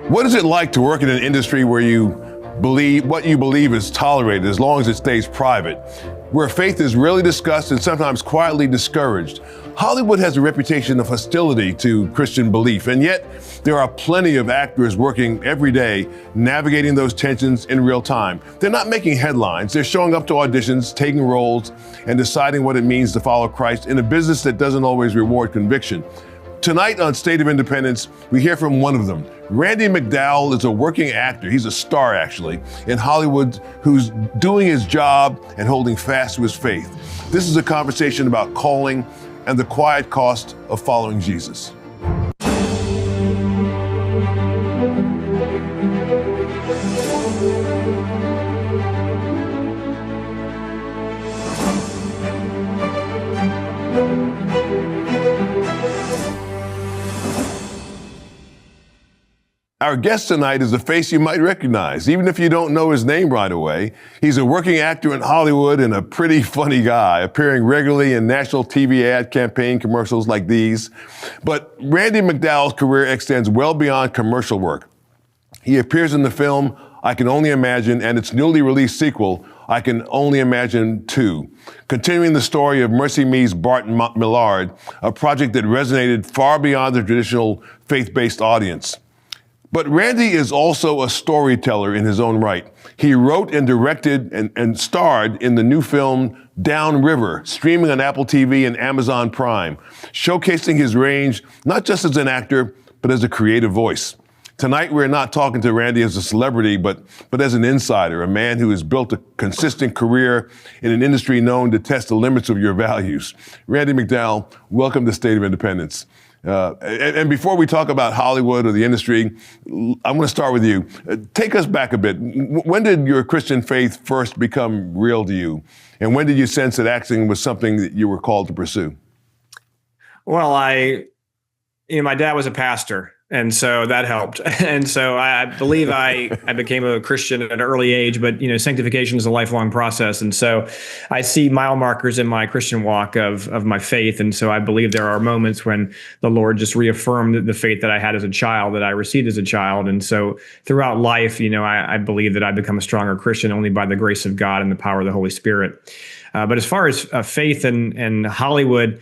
What is it like to work in an industry where you believe what you believe is tolerated as long as it stays private, where faith is rarely discussed and sometimes quietly discouraged? Hollywood has a reputation of hostility to Christian belief, and yet there are plenty of actors working every day, navigating those tensions in real time. They're not making headlines. They're showing up to auditions, taking roles, and deciding what it means to follow Christ in a business that doesn't always reward conviction. Tonight on State of Independence, we hear from one of them. Randy McDowell is a working actor, he's a star actually, in Hollywood who's doing his job and holding fast to his faith. This is a conversation about calling and the quiet cost of following Jesus. Our guest tonight is a face you might recognize, even if you don't know his name right away. He's a working actor in Hollywood and a pretty funny guy, appearing regularly in national TV ad campaign commercials like these. But Randy McDowell's career extends well beyond commercial work. He appears in the film I Can Only Imagine and its newly released sequel, I Can Only Imagine 2, continuing the story of Mercy Me's Bart Millard, a project that resonated far beyond the traditional faith-based audience. But Randy is also a storyteller in his own right. He wrote and directed and starred in the new film Downriver, streaming on Apple TV and Amazon Prime, showcasing his range not just as an actor, but as a creative voice. Tonight, we're not talking to Randy as a celebrity, but as an insider, a man who has built a consistent career in an industry known to test the limits of your values. Randy McDowell, welcome to State of Independence. And before we talk about Hollywood or the industry, I'm going to start with you. Take us back a bit. When did your Christian faith first become real to you? And when did you sense that acting was something that you were called to pursue? Well, my dad was a pastor, and so that helped. And so I believe I became a Christian at an early age, but sanctification is a lifelong process. And so I see mile markers in my Christian walk of my faith. And so I believe there are moments when the Lord just reaffirmed the faith that I had as a child, that I received as a child. And so throughout life, I believe that I've become a stronger Christian only by the grace of God and the power of the Holy Spirit. But as far as faith and Hollywood,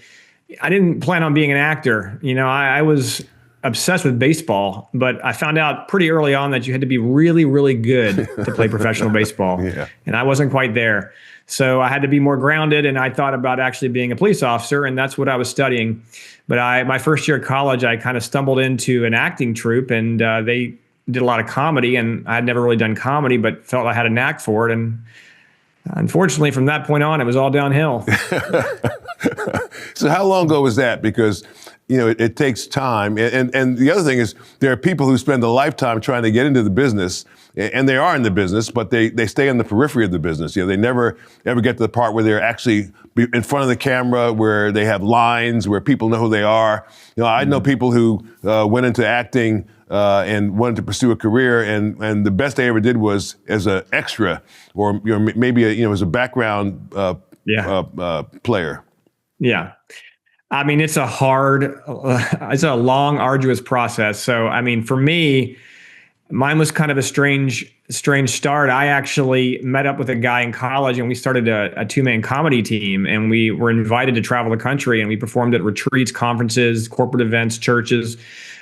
I didn't plan on being an actor. I was obsessed with baseball, but I found out pretty early on that you had to be really, really good to play professional baseball. Yeah. And I wasn't quite there. So I had to be more grounded, and I thought about actually being a police officer, and that's what I was studying. But my first year of college, I kind of stumbled into an acting troupe, and they did a lot of comedy, and I had never really done comedy, but felt I had a knack for it. And unfortunately, from that point on, it was all downhill. So how long ago was that? Because it takes time. And the other thing is there are people who spend a lifetime trying to get into the business, and they are in the business, but they stay on the periphery of the business. They never ever get to the part where they're actually in front of the camera, where they have lines, where people know who they are. I know people who went into acting and wanted to pursue a career, and the best they ever did was as an extra, or maybe as a background player. Yeah. I mean, it's a long, arduous process. So, for me, mine was kind of a strange start. I actually met up with a guy in college, and we started a two-man comedy team, and we were invited to travel the country, and we performed at retreats, conferences, corporate events, churches.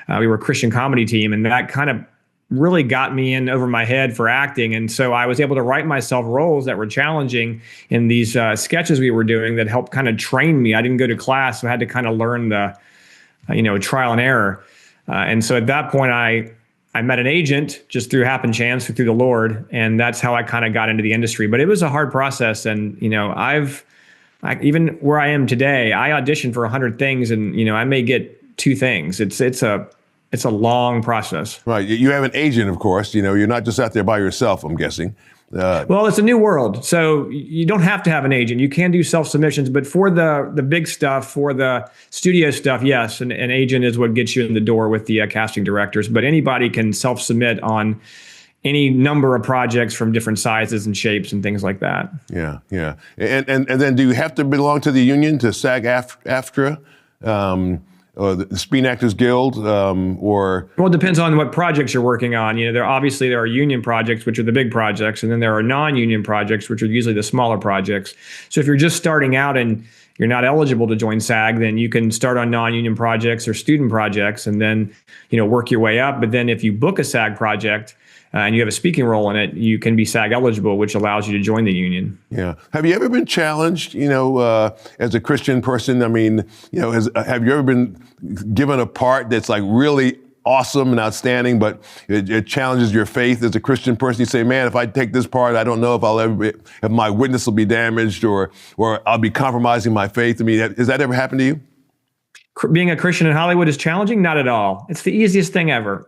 We were a Christian comedy team, and that kind of really got me in over my head for acting. And so I was able to write myself roles that were challenging in these sketches we were doing that helped kind of train me. I didn't go to class, so I had to kind of learn the, trial and error. And so at that point, I met an agent just through happen chance, through the Lord. And that's how I kind of got into the industry. But it was a hard process. And, even where I am today, I auditioned for 100 things, and, I may get 2 things. It's a long process. Right. You have an agent, of course. You're not just out there by yourself, I'm guessing. Well, it's a new world. So you don't have to have an agent. You can do self-submissions. But for the big stuff, for the studio stuff, yes, an agent is what gets you in the door with the casting directors. But anybody can self-submit on any number of projects from different sizes and shapes and things like that. Yeah. And then do you have to belong to the union, to SAG-AFTRA? the Screen Actors Guild, or? Well, it depends on what projects you're working on. There are union projects, which are the big projects, and then there are non-union projects, which are usually the smaller projects. So if you're just starting out and you're not eligible to join SAG, then you can start on non-union projects or student projects, and then work your way up. But then if you book a SAG project and you have a speaking role in it, you can be SAG eligible, which allows you to join the union. Yeah. Have you ever been challenged, as a Christian person? I mean, have you ever been given a part that's like really awesome and outstanding, but it challenges your faith as a Christian person? You say, man, if I take this part, I don't know if if my witness will be damaged or I'll be compromising my faith. I mean, has that ever happened to you? Being a Christian in Hollywood is challenging? Not at all. It's the easiest thing ever.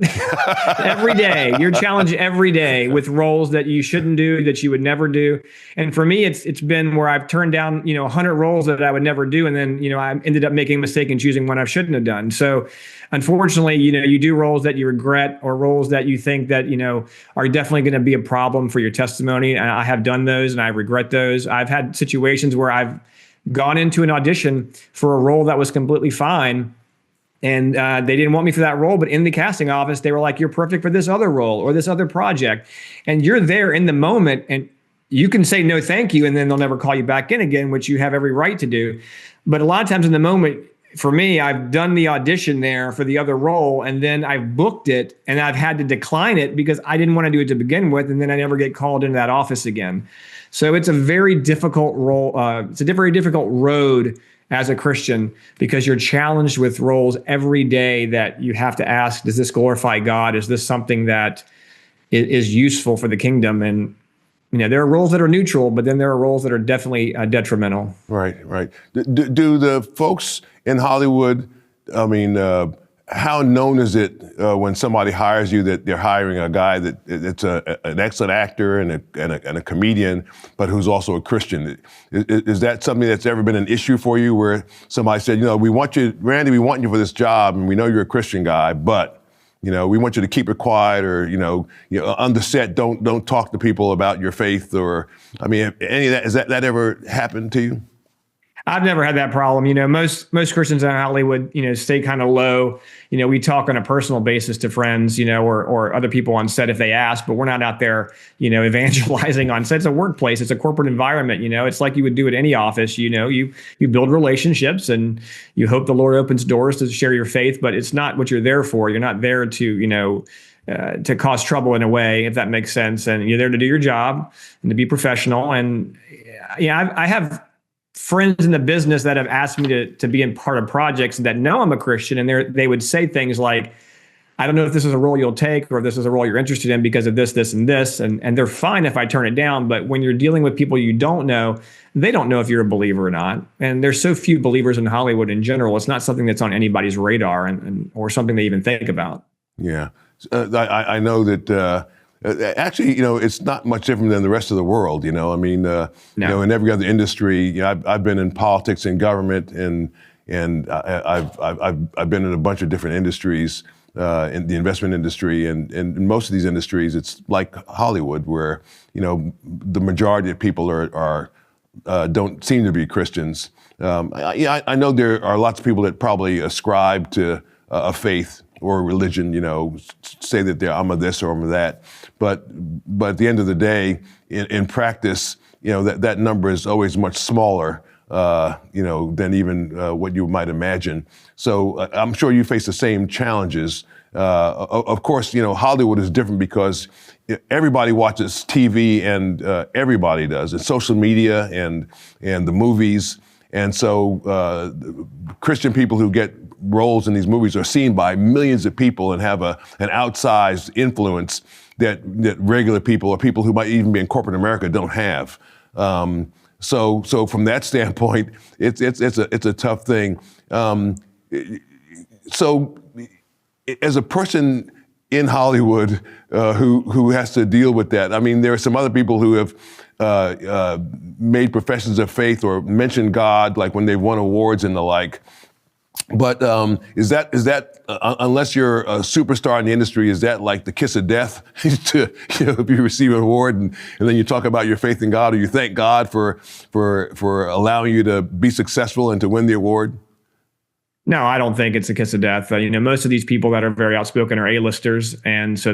Every day, you're challenged every day with roles that you shouldn't do, that you would never do. And for me, it's been where I've turned down, 100 roles that I would never do. And then, I ended up making a mistake and choosing one I shouldn't have done. So unfortunately, you do roles that you regret, or roles that you think that, are definitely going to be a problem for your testimony. And I have done those and I regret those. I've had situations where I've gone into an audition for a role that was completely fine, and they didn't want me for that role, but in the casting office, they were like, you're perfect for this other role or this other project. And you're there in the moment, and you can say no thank you, and then they'll never call you back in again, which you have every right to do. But a lot of times in the moment, for me, I've done the audition there for the other role, and then I've booked it, and I've had to decline it because I didn't want to do it to begin with, and then I never get called into that office again. So it's a very difficult role. It's a very difficult road as a Christian, because you're challenged with roles every day that you have to ask, does this glorify God? Is this something that is useful for the kingdom? And there are roles that are neutral, but then there are roles that are definitely detrimental. Right. Do the folks in Hollywood, how known is it when somebody hires you that they're hiring a guy that's an excellent actor and a comedian, but who's also a Christian? Is that something that's ever been an issue for you, where somebody said, we want you, Randy, we want you for this job, and we know you're a Christian guy, but we want you to keep it quiet, or on the set, don't talk to people about your faith, or any of that? Has that ever happened to you? I've never had that problem. Most Christians in Hollywood, stay kind of low. We talk on a personal basis to friends, or other people on set if they ask, but we're not out there, evangelizing on set. It's a workplace. It's a corporate environment. It's like you would do at any office. You build relationships and you hope the Lord opens doors to share your faith, but it's not what you're there for. You're not there to, to cause trouble in a way, if that makes sense. And you're there to do your job and to be professional. And I have friends in the business that have asked me to be in part of projects that know I'm a Christian, and they would say things like, I don't know if this is a role you'll take, or if this is a role you're interested in because of this, this, and this. And they're fine if I turn it down. But when you're dealing with people you don't know, they don't know if you're a believer or not. And there's so few believers in Hollywood in general. It's not something that's on anybody's radar or something they even think about. Yeah. I know that actually, it's not much different than the rest of the world. No. In every other industry, I've been in politics and government, and I've been in a bunch of different industries, in the investment industry, and in most of these industries, it's like Hollywood, where the majority of people are don't seem to be Christians. I know there are lots of people that probably ascribe to a faith or religion, say that I'm a this or I'm a that. But at the end of the day, in practice, that number is always much smaller, than even what you might imagine. So I'm sure you face the same challenges. Of course, Hollywood is different because everybody watches TV, and everybody does, and social media and the movies. And so Christian people who get roles in these movies are seen by millions of people and have an outsized influence that regular people, or people who might even be in corporate America, don't have. So from that standpoint, it's a tough thing. So as a person in Hollywood who has to deal with that, there are some other people who have made professions of faith or mentioned God, like when they've won awards and the like. But is that unless you're a superstar in the industry, is that like the kiss of death to if you receive an award and then you talk about your faith in God, or you thank God for allowing you to be successful and to win the award? No, I don't think it's a kiss of death. Most of these people that are very outspoken are A-listers, and so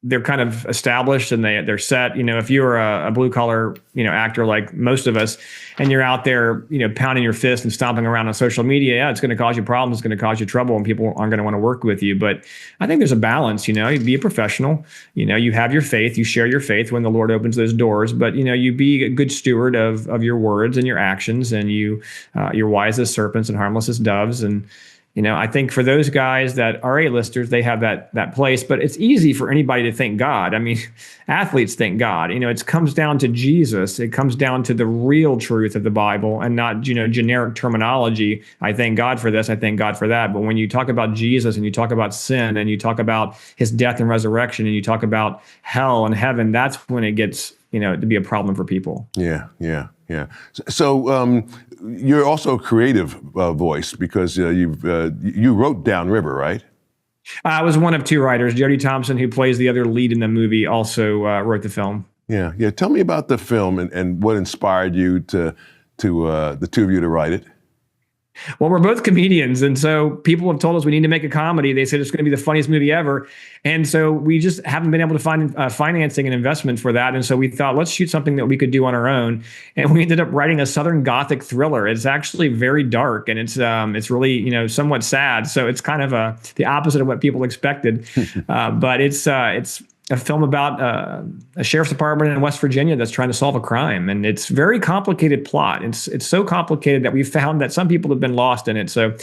they're kind of established and they're set. If you're a blue collar actor like most of us, and you're out there pounding your fist and stomping around on social media, yeah, it's going to cause you problems. It's going to cause you trouble, and people aren't going to want to work with you. But I think there's a balance. You be a professional. You have your faith. You share your faith when the Lord opens those doors. But you be a good steward of your words and your actions, and you're wise as serpents and harmless as doves. And I think for those guys that are A-listers, they have that place, but it's easy for anybody to thank God. I mean, athletes thank God. It comes down to Jesus. It comes down to the real truth of the Bible and not, generic terminology. I thank God for this. I thank God for that. But when you talk about Jesus and you talk about sin and you talk about his death and resurrection and you talk about hell and heaven, that's when it gets, to be a problem for people. Yeah. So you're also a creative voice because you wrote Downriver, right? I was one of two writers. Jodie Thompson, who plays the other lead in the movie, also wrote the film. Yeah. Tell me about the film and what inspired you to the two of you to write it. Well, we're both comedians, and so people have told us we need to make a comedy. They said it's going to be the funniest movie ever, and so we just haven't been able to find financing and investment for that. And so we thought, let's shoot something that we could do on our own. And we ended up writing a Southern Gothic thriller. It's actually very dark, and it's really somewhat sad. So it's kind of the opposite of what people expected, but it's a film about a sheriff's department in West Virginia that's trying to solve a crime. And it's very complicated plot. It's so complicated that we found that some people have been lost in it. So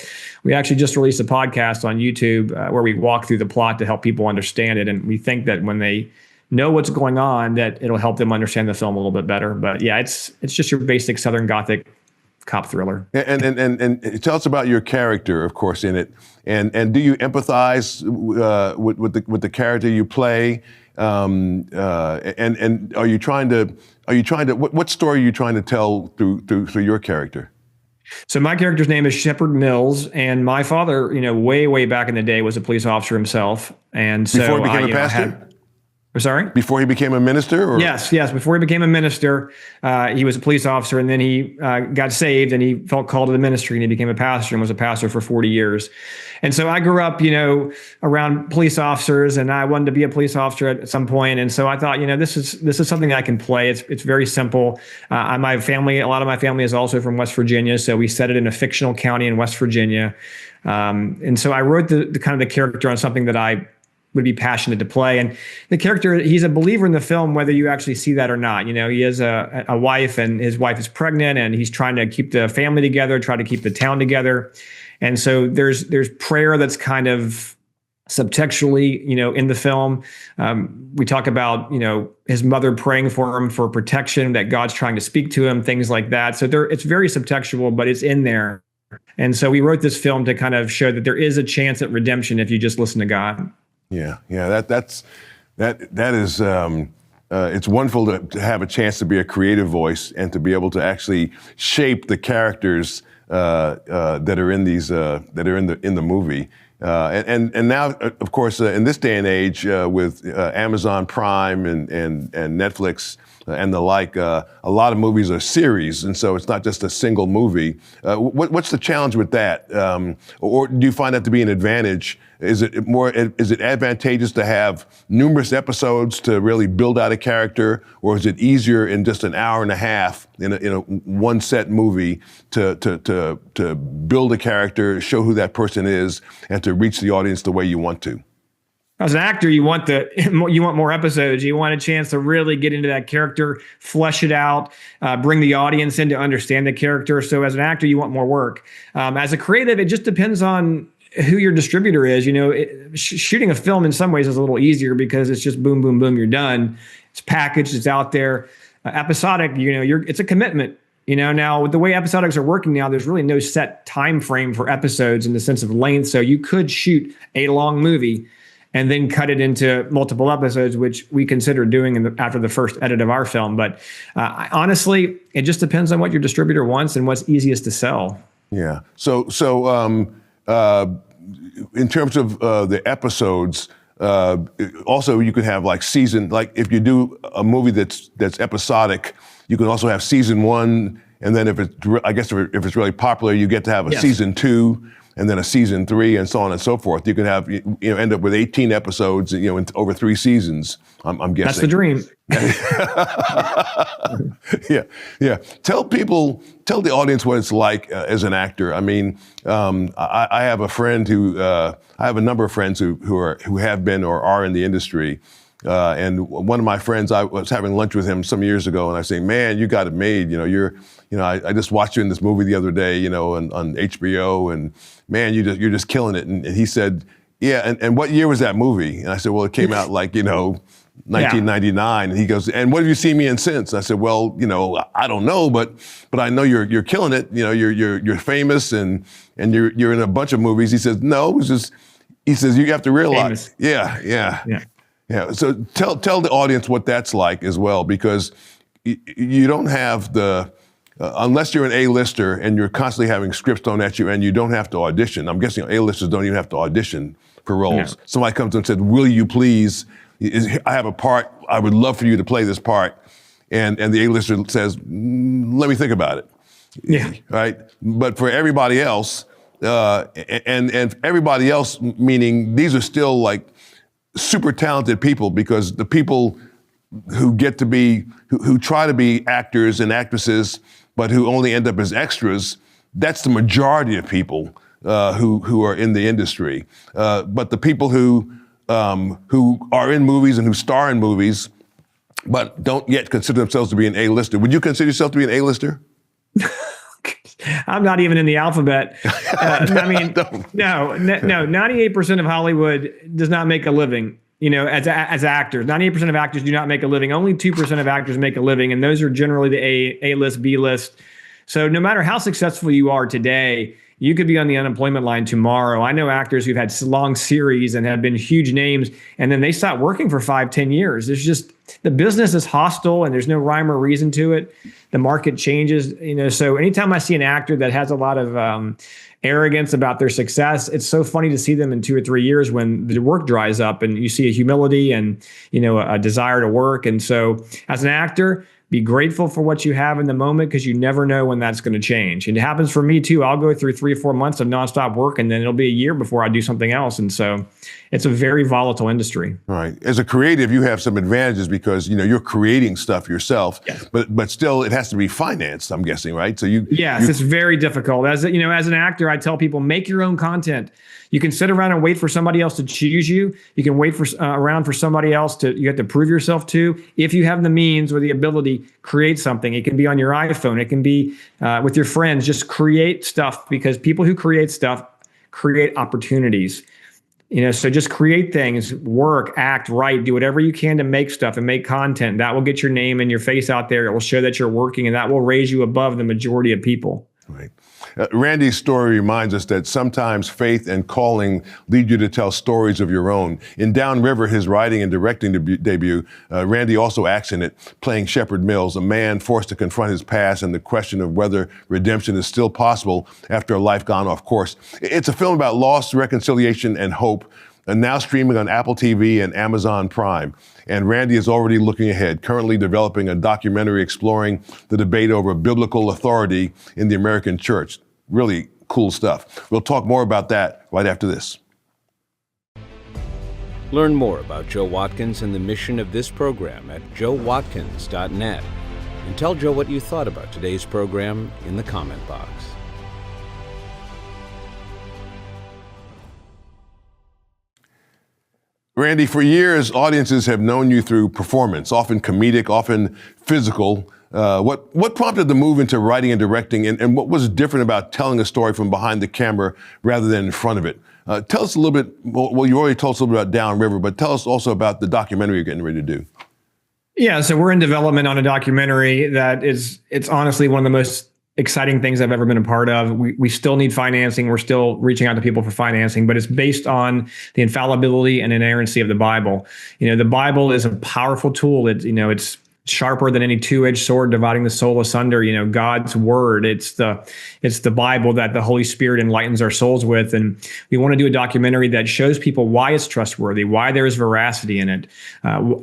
we actually just released a podcast on YouTube where we walk through the plot to help people understand it. And we think that when they know what's going on, that it'll help them understand the film a little bit better. But yeah, it's just your basic Southern Gothic cop thriller. And tell us about your character, of course, in it. And do you empathize with the character you play? And are you trying to what story are you trying to tell through your character? So my character's name is Shepard Mills, and my father, way back in the day, was a police officer himself. And so before he became a pastor? Sorry? Before he became a minister? Or? Yes. Before he became a minister, he was a police officer, and then he got saved, and he felt called to the ministry, and he became a pastor and was a pastor for 40 years. And so I grew up, around police officers, and I wanted to be a police officer at some point. And so I thought, this is something I can play. It's very simple. A lot of my family is also from West Virginia, so we set it in a fictional county in West Virginia. And so I wrote the kind of the character on something that I would be passionate to play. And the character, he's a believer in the film, whether you actually see that or not. He has a wife, and his wife is pregnant, and he's trying to keep the family together, try to keep the town together. And so there's prayer that's kind of subtextually, in the film. We talk about, his mother praying for him for protection, that God's trying to speak to him, things like that. So it's very subtextual, but it's in there. And so we wrote this film to kind of show that there is a chance at redemption if you just listen to God. Yeah. That is. It's wonderful to have a chance to be a creative voice and to be able to actually shape the characters that are in the movie. And now, of course, in this day and age, with Amazon Prime and Netflix and the like, a lot of movies are series, and so it's not just a single movie. What's the challenge with that? Or do you find that to be an advantage? Is it advantageous to have numerous episodes to really build out a character, or is it easier in just an hour and a half in a one set movie to build a character, show who that person is, and to reach the audience the way you want to? As an actor, you want more episodes. You want a chance to really get into that character, flesh it out, bring the audience in to understand the character. So as an actor, you want more work. As a creative, it just depends on who your distributor is. Shooting a film in some ways is a little easier because it's just boom, boom, boom, you're done. It's packaged, it's out there. Episodic, it's a commitment. Now with the way episodics are working now, there's really no set time frame for episodes in the sense of length. So you could shoot a long movie and then cut it into multiple episodes, which we consider doing after the first edit of our film. But honestly, it just depends on what your distributor wants and what's easiest to sell. Yeah. So in terms of the episodes, also you could have like season, like if you do a movie that's episodic, you can also have season one, and then if it's really popular, you get to have a season two. and then a season 3 and so on and so forth. You could have, end up with 18 episodes, in over 3 seasons, I'm guessing. That's the dream. Yeah. Tell the audience what it's like as an actor. I mean, I have a number of friends who have been or are in the industry. And one of my friends, I was having lunch with him some years ago, and I say, "Man, you got it made. I just watched you in this movie the other day, on HBO, and man, you're just killing it." And he said, "Yeah, and what year was that movie?" And I said, "Well, it came out 1999." And he goes, "And what have you seen me in since?" And I said, "Well, I don't know, but I know you're killing it. You're famous and you're in a bunch of movies." He says, "No, it's just," he says, "you have to realize." Famous. Yeah. So tell the audience what that's like as well, because you don't have unless you're an A-lister and you're constantly having scripts thrown at you and you don't have to audition. I'm guessing A-listers don't even have to audition for roles. No. Somebody comes and said, "Will you please, I have a part, I would love for you to play this part." And the A-lister says, "Let me think about it." Yeah. Right? But for everybody else, and everybody else, meaning these are still like super talented people, because the people who get to be, who try to be actors and actresses, but who only end up as extras, that's the majority of people who are in the industry. But the people who are in movies and who star in movies, but don't yet consider themselves to be an A-lister. Would you consider yourself to be an A-lister? I'm not even in the alphabet. No. 98% of Hollywood does not make a living, as actors. 98% of actors do not make a living. Only 2% of actors make a living, and those are generally the A-list, B-list. So no matter how successful you are today, you could be on the unemployment line tomorrow. I know actors who've had long series and have been huge names, and then they stop working for 5-10 years. There's just, the business is hostile and there's no rhyme or reason to it. The market changes, so anytime I see an actor that has a lot of arrogance about their success, it's so funny to see them in 2 or 3 years when the work dries up and you see a humility and, a desire to work. And so as an actor, be grateful for what you have in the moment, because you never know when that's going to change. And it happens for me too. I'll go through 3 or 4 months of nonstop work, and then it'll be a year before I do something else. And so it's a very volatile industry. Right. As a creative, you have some advantages because, you're creating stuff yourself, yes. but still it has to be financed, I'm guessing, right? So Yes, it's very difficult. As an actor, I tell people, make your own content. You can sit around and wait for somebody else to choose you. You can wait around for somebody else you have to prove yourself to. If you have the means or the ability, create something. It can be on your iPhone. It can be with your friends. Just create stuff, because people who create stuff create opportunities. So just create things, work, act, write, do whatever you can to make stuff and make content. That will get your name and your face out there. It will show that you're working, and that will raise you above the majority of people. Right. Randy's story reminds us that sometimes faith and calling lead you to tell stories of your own. In Downriver, his writing and directing debut, Randy also acts in it, playing Shepard Mills, a man forced to confront his past and the question of whether redemption is still possible after a life gone off course. It's a film about loss, reconciliation, and hope, and now streaming on Apple TV and Amazon Prime. And Randy is already looking ahead, currently developing a documentary exploring the debate over biblical authority in the American church. Really cool stuff. We'll talk more about that right after this. Learn more about Joe Watkins and the mission of this program at joewatkins.net. And tell Joe what you thought about today's program in the comment box. Randy, for years, audiences have known you through performance, often comedic, often physical. What prompted the move into writing and directing, and what was different about telling a story from behind the camera rather than in front of it? Tell us a little bit, well, you already told us a little bit about Downriver, but tell us also about the documentary you're getting ready to do. Yeah, so we're in development on a documentary that it's honestly one of the most exciting things I've ever been a part of. We still need financing. We're still reaching out to people for financing, but it's based on the infallibility and inerrancy of the Bible. The Bible is a powerful tool. It's sharper than any two-edged sword, dividing the soul asunder. God's word. It's the Bible that the Holy Spirit enlightens our souls with. And we want to do a documentary that shows people why it's trustworthy, why there is veracity in it.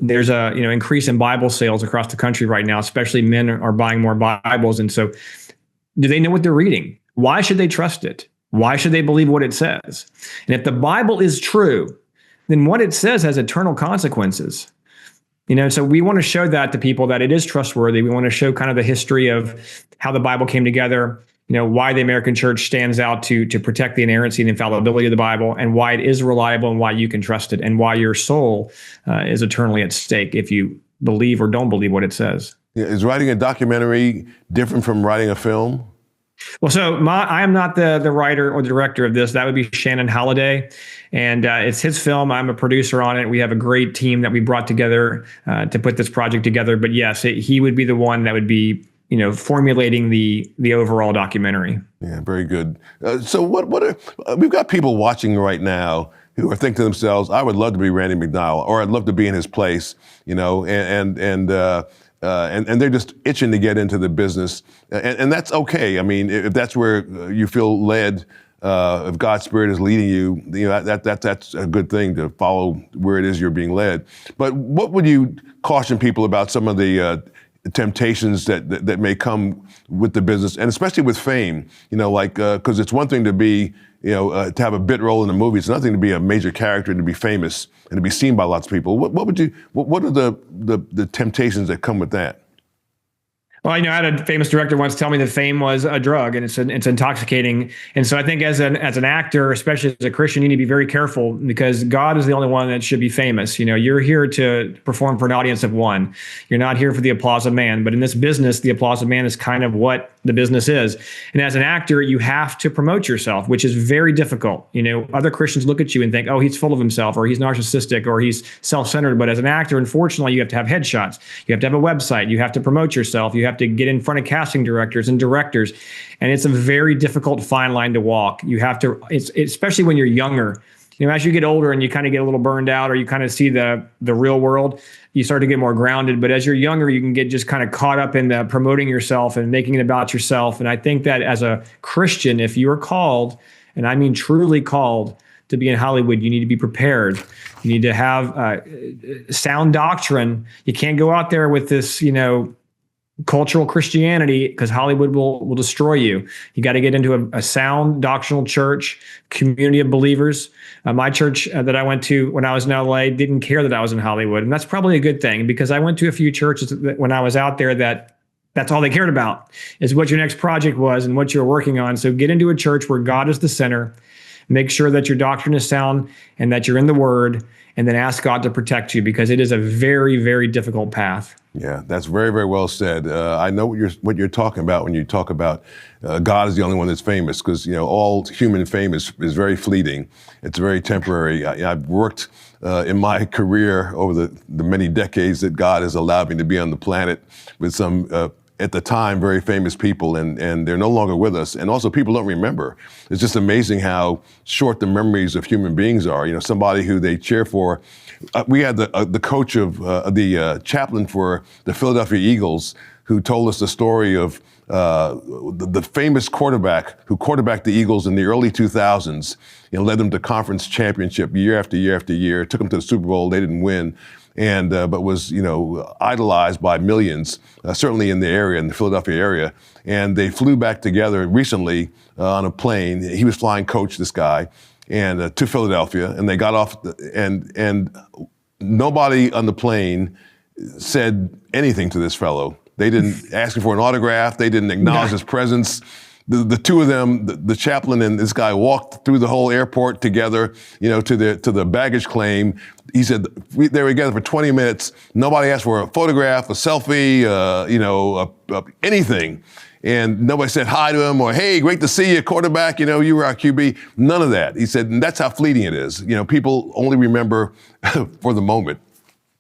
There's a increase in Bible sales across the country right now, especially men are buying more Bibles. And so, do they know what they're reading? Why should they trust it? Why should they believe what it says? And if the Bible is true, then what it says has eternal consequences. So we want to show that to people, that it is trustworthy. We want to show kind of the history of how the Bible came together, why the American church stands out to protect the inerrancy and infallibility of the Bible, and why it is reliable and why you can trust it, and why your soul is eternally at stake if you believe or don't believe what it says. Is writing a documentary different from writing a film? Well, so I am not the writer or the director of this. That would be Shannon Halliday, and it's his film. I'm a producer on it. We have a great team that we brought together to put this project together. But yes, he would be the one that would be, formulating the overall documentary. Yeah, very good. So what are we've got people watching right now who are thinking to themselves, I would love to be Randy McDowell, or I'd love to be in his place, and they're just itching to get into the business, and that's okay. I mean, if that's where you feel led, if God's Spirit is leading you, that's a good thing to follow where it is you're being led. But what would you caution people about some of the temptations that may come with the business, and especially with fame? Because it's one thing to be, to have a bit role in a movie. It's another thing to be a major character and to be famous and to be seen by lots of people. What are the temptations that come with that? Well, I had a famous director once tell me that fame was a drug, and it's intoxicating. And so I think as an actor, especially as a Christian, you need to be very careful, because God is the only one that should be famous. You're here to perform for an audience of one. You're not here for the applause of man. But in this business, the applause of man is kind of what the business is. And as an actor, you have to promote yourself, which is very difficult. Other Christians look at you and think, oh, he's full of himself, or he's narcissistic, or he's self-centered. But as an actor, unfortunately, you have to have headshots. You have to have a website. You have to promote yourself. You have to get in front of casting directors and directors. And it's a very difficult fine line to walk. You have to, especially when you're younger. As you get older and you kind of get a little burned out, or you kind of see the real world, you start to get more grounded. But as you're younger, you can get just kind of caught up in the promoting yourself and making it about yourself. And I think that as a Christian, if you are called, and I mean truly called, to be in Hollywood, you need to be prepared. You need to have sound doctrine. You can't go out there with this, cultural Christianity, because Hollywood will destroy you. You got to get into a sound doctrinal church, community of believers. My church that I went to when I was in LA didn't care that I was in Hollywood. And that's probably a good thing, because I went to a few churches when I was out there that's all they cared about, is what your next project was and what you're working on. So get into a church where God is the center. Make sure that your doctrine is sound and that you're in the Word, and then ask God to protect you, because it is a very, very difficult path. Yeah, that's very, very well said. I know what you're talking about when you talk about God is the only one that's famous, because all human fame is very fleeting. It's very temporary. I've worked in my career over the many decades that God has allowed me to be on the planet with some at the time very famous people, and they're no longer with us. And also, people don't remember. It's just amazing how short the memories of human beings are. Somebody who they cheer for. We had the coach of the chaplain for the Philadelphia Eagles, who told us the story of the famous quarterback who quarterbacked the Eagles in the early 2000s, led them to conference championship year after year after year, took them to the Super Bowl. They didn't win. And but was idolized by millions, certainly in the area, in the Philadelphia area. And they flew back together recently on a plane. He was flying coach, this guy, and to Philadelphia. And they got off, and nobody on the plane said anything to this fellow. They didn't ask him for an autograph. They didn't acknowledge his presence. The two of them, the chaplain and this guy, walked through the whole airport together, to the baggage claim. He said they were together for 20 minutes. Nobody asked for a photograph, a selfie, anything. And nobody said hi to him or, hey, great to see you, quarterback, you were our QB. None of that. He said, and that's how fleeting it is. People only remember for the moment.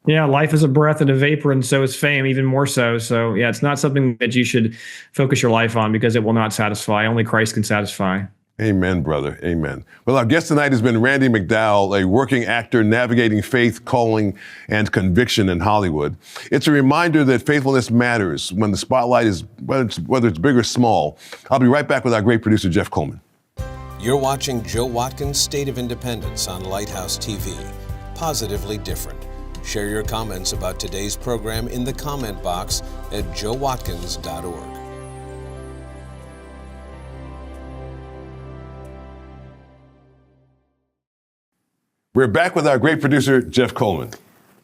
Yeah, life is a breath and a vapor, and so is fame, even more so. So yeah, it's not something that you should focus your life on, because it will not satisfy. Only Christ can satisfy. Amen, brother. Amen. Well, our guest tonight has been Randy McDowell, a working actor navigating faith, calling, and conviction in Hollywood. It's a reminder that faithfulness matters when the spotlight is, whether it's big or small. I'll be right back with our great producer, Jeff Coleman. You're watching Joe Watkins' State of Independence on Lighthouse TV. Positively different. Share your comments about today's program in the comment box at joewatkins.org. We're back with our great producer, Jeff Coleman.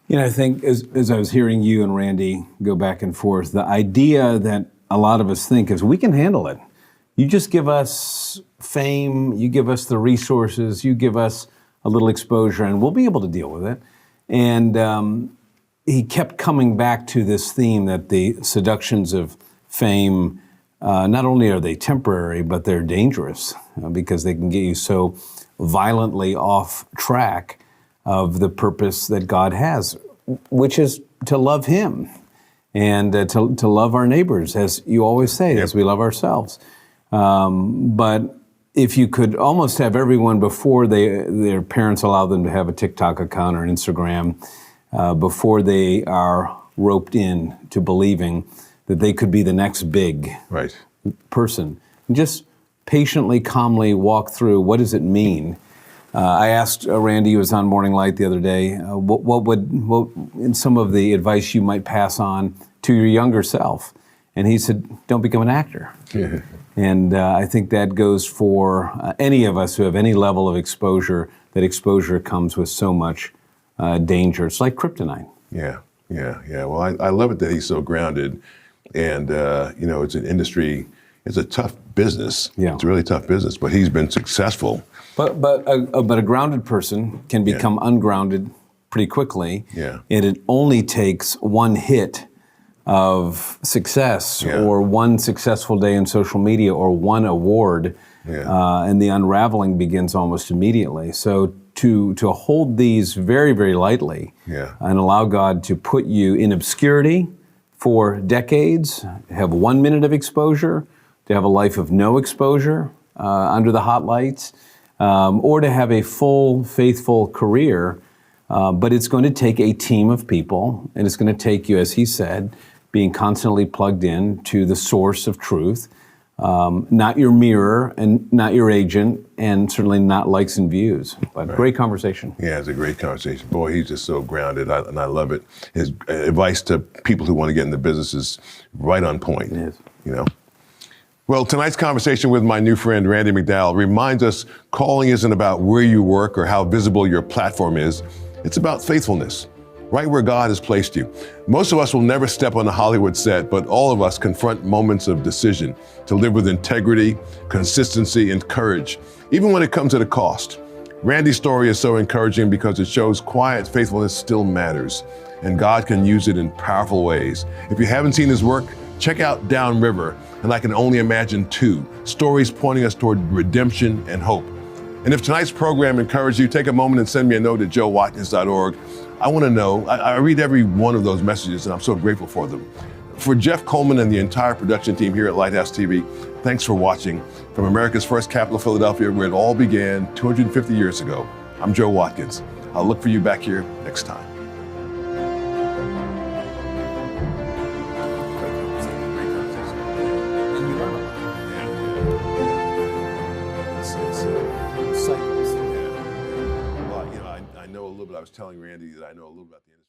You know, I think as I was hearing you and Randy go back and forth, the idea that a lot of us think is we can handle it. You just give us fame, you give us the resources, you give us a little exposure, and we'll be able to deal with it. And he kept coming back to this theme that the seductions of fame, not only are they temporary, but they're dangerous because they can get you so violently off track of the purpose that God has, which is to love Him and to love our neighbors, as you always say, as we love ourselves. But if you could almost have everyone before their parents allow them to have a TikTok account or an Instagram, before they are roped in to believing that they could be the next big person, and just patiently, calmly walk through what does it mean. I asked Randy, who was on Morning Light the other day, what in some of the advice you might pass on to your younger self, and he said, "Don't become an actor." Yeah. And I think that goes for any of us who have any level of exposure. That exposure comes with so much danger. It's like kryptonite. Yeah. Well, I love it that he's so grounded, and it's an industry. It's a tough business. Yeah. It's a really tough business, but he's been successful. But a grounded person can become ungrounded pretty quickly. Yeah. And it only takes one hit of success or one successful day in social media or one award, and the unraveling begins almost immediately. So to hold these very, very lightly and allow God to put you in obscurity for decades, have 1 minute of exposure, to have a life of no exposure under the hot lights, or to have a full, faithful career, but it's going to take a team of people, and it's going to take you, as he said, being constantly plugged in to the source of truth, not your mirror and not your agent, and certainly not likes and views. But great conversation. Yeah, it's a great conversation. Boy, he's just so grounded, and I love it. His advice to people who want to get into business is right on point. It is. Well, tonight's conversation with my new friend, Randy McDowell, reminds us calling isn't about where you work or how visible your platform is. It's about faithfulness, right where God has placed you. Most of us will never step on a Hollywood set, but all of us confront moments of decision to live with integrity, consistency, and courage, even when it comes at a cost. Randy's story is so encouraging because it shows quiet faithfulness still matters, and God can use it in powerful ways. If you haven't seen his work, check out Downriver, and I Can Only Imagine 2, stories pointing us toward redemption and hope. And if tonight's program encouraged you, take a moment and send me a note at joewatkins.org. I want to know, I read every one of those messages, and I'm so grateful for them. For Jeff Coleman and the entire production team here at Lighthouse TV, thanks for watching. From America's first capital, Philadelphia, where it all began 250 years ago, I'm Joe Watkins. I'll look for you back here next time. I was telling Randy that I know a little about the industry.